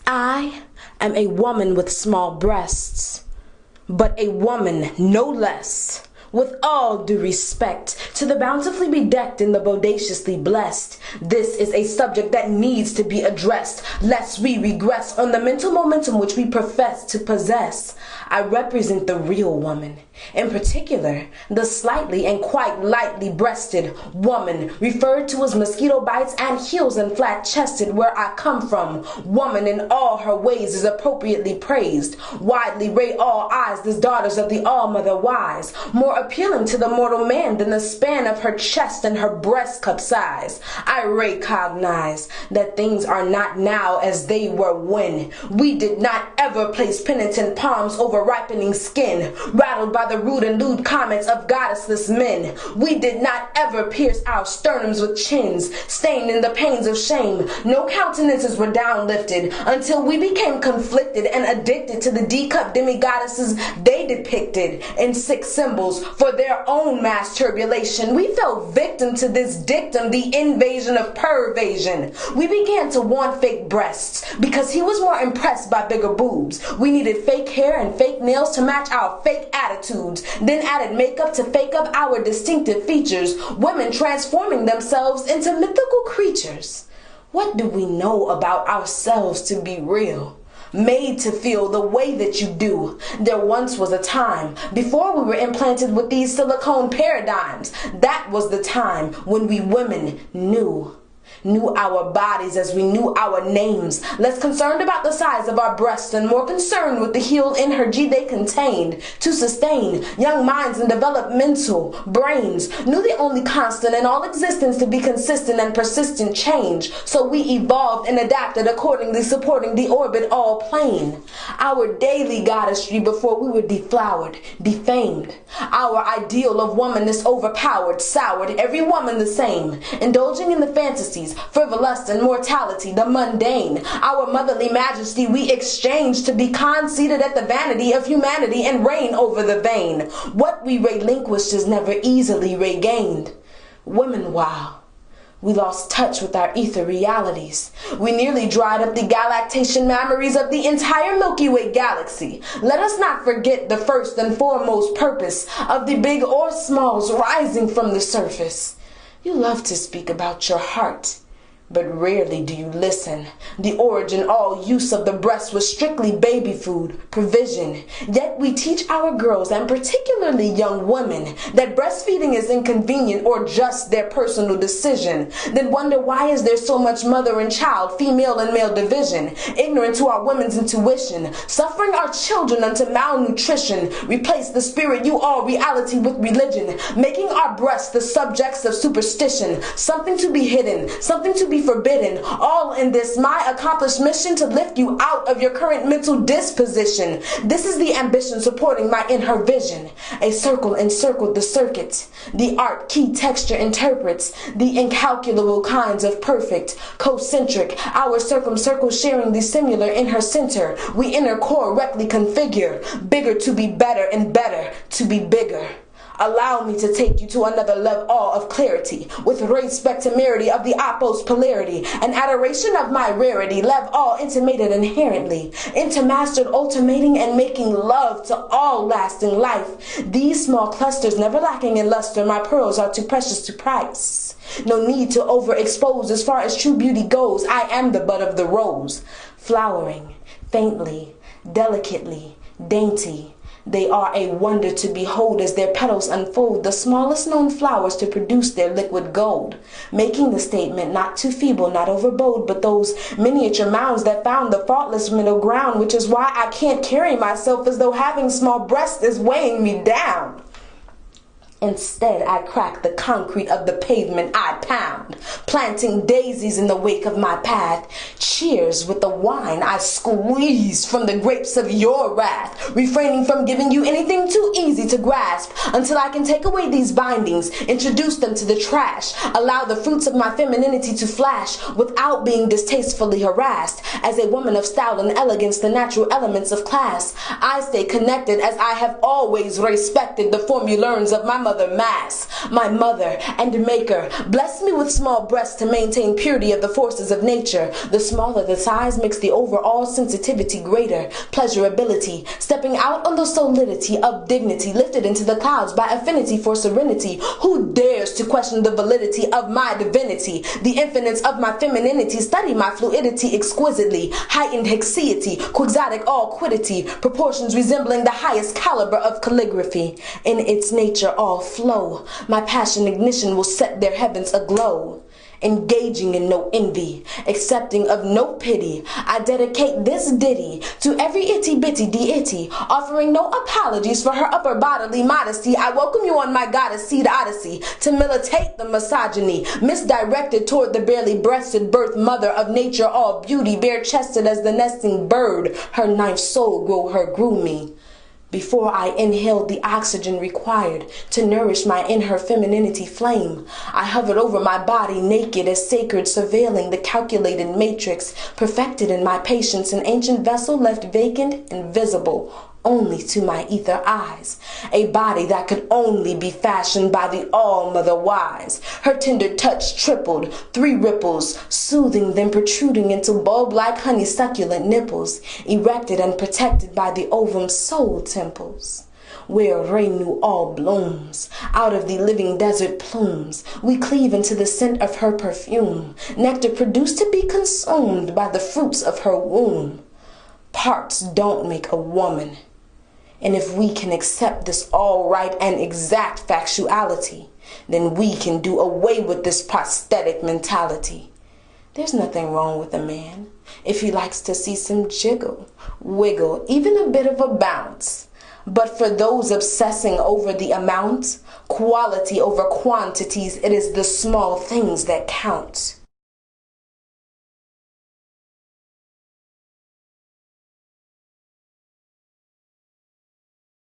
I am a woman with small breasts, but a woman no less. With all due respect to the bountifully bedecked and the bodaciously blessed, this is a subject that needs to be addressed, lest we regress on the mental momentum which we profess to possess. I represent the real woman, in particular, the slightly and quite lightly breasted woman, referred to as mosquito bites and heels and flat-chested where I come from. Woman in all her ways is appropriately praised. Widely rate all eyes as daughters of the All-Mother Wise, more appealing to the mortal man than the span of her chest and her breast cup size. I recognize that things are not now as they were when we did not ever place penitent palms over ripening skin, rattled by the rude and lewd comments of goddessless men. We did not ever pierce our sternums with chins, stained in the pains of shame. No countenances were downlifted until we became conflicted and addicted to the D-cup demigoddesses they depicted in six symbols for their own mass turbulation. We fell victim to this dictum, the invasion of pervasion. We began to want fake breasts because he was more impressed by bigger boobs. We needed fake hair and fake nails to match our fake attitudes, then added makeup to fake up our distinctive features, women transforming themselves into mythical creatures. What do we know about ourselves to be real? Made to feel the way that you do. There once was a time before we were implanted with these silicone paradigms. That was the time when we women knew our bodies as we knew our names, less concerned about the size of our breasts and more concerned with the healed energy they contained to sustain young minds and developmental brains, knew the only constant in all existence to be consistent and persistent change, so we evolved and adapted accordingly, supporting the orbit all plane. Our daily goddessry before we were deflowered, defamed. Our ideal of womanness overpowered, soured, every woman the same, indulging in the fantasies, frivolous and mortality, the mundane. Our motherly majesty we exchanged to be conceited at the vanity of humanity and reign over the vain. What we relinquished is never easily regained. Women, wow. We lost touch with our ether realities. We nearly dried up the galactation memories of the entire Milky Way galaxy. Let us not forget the first and foremost purpose of the big or smalls rising from the surface. You love to speak about your heart, but rarely do you listen. The origin, all use of the breast was strictly baby food, provision. Yet we teach our girls, and particularly young women, that breastfeeding is inconvenient or just their personal decision. Then wonder why is there so much mother and child, female and male division, ignorant to our women's intuition, suffering our children unto malnutrition. Replace the spirit you all reality with religion, making our breasts the subjects of superstition, something to be hidden, something to be forbidden, all in this my accomplished mission to lift you out of your current mental disposition. This is the ambition supporting my in her vision. A circle encircled the circuit. The art key texture interprets the incalculable kinds of perfect, concentric, our circumcircle sharing the similar in her center. We inner correctly configure, bigger to be better and better to be bigger. Allow me to take you to another level of clarity, with respect to merity of the opposed polarity, and adoration of my rarity, lev all intimated inherently, intermastered ultimating and making love to all lasting life. These small clusters never lacking in luster, my pearls are too precious to price. No need to overexpose as far as true beauty goes. I am the bud of the rose, flowering, faintly, delicately, dainty. They are a wonder to behold as their petals unfold the smallest known flowers to produce their liquid gold, making the statement not too feeble, not overbold, but those miniature mounds that found the faultless middle ground, which is why I can't carry myself as though having small breasts is weighing me down. Instead, I crack the concrete of the pavement I pound, planting daisies in the wake of my path. Cheers with the wine I squeeze from the grapes of your wrath, refraining from giving you anything too easy to grasp until I can take away these bindings, introduce them to the trash, allow the fruits of my femininity to flash without being distastefully harassed. As a woman of style and elegance, the natural elements of class, I stay connected as I have always respected the formulars of my mother mass, my mother and maker. Bless me with small breasts to maintain purity of the forces of nature. The smaller the size makes the overall sensitivity greater. Pleasurability, stepping out on the solidity of dignity, lifted into the clouds by affinity for serenity. Who dares to question the validity of my divinity? The infinite of my femininity, study my fluidity exquisitely. Heightened hexiety, quixotic all quiddity, proportions resembling the highest caliber of calligraphy. In its nature all flow, my passion ignition will set their heavens aglow. Engaging in no envy, accepting of no pity, I dedicate this ditty to every itty-bitty deity, offering no apologies for her upper bodily modesty. I welcome you on my goddess seed odyssey to militate the misogyny, misdirected toward the barely breasted birth mother of nature, all beauty, bare-chested as the nesting bird. Her ninth soul grew me. Before I inhaled the oxygen required to nourish my in her femininity flame, I hovered over my body naked as sacred, surveilling the calculated matrix, perfected in my patience, an ancient vessel left vacant and visible only to my ether eyes, a body that could only be fashioned by the all-mother wise. Her tender touch tripled, 3 ripples, soothing then protruding into bulb-like honey succulent nipples, erected and protected by the ovum soul temples, where Renu all blooms. Out of the living desert plumes, we cleave into the scent of her perfume, nectar produced to be consumed by the fruits of her womb. Parts don't make a woman. And if we can accept this all right and exact factuality, then we can do away with this prosthetic mentality. There's nothing wrong with a man if he likes to see some jiggle, wiggle, even a bit of a bounce. But for those obsessing over the amount, quality over quantities, it is the small things that count.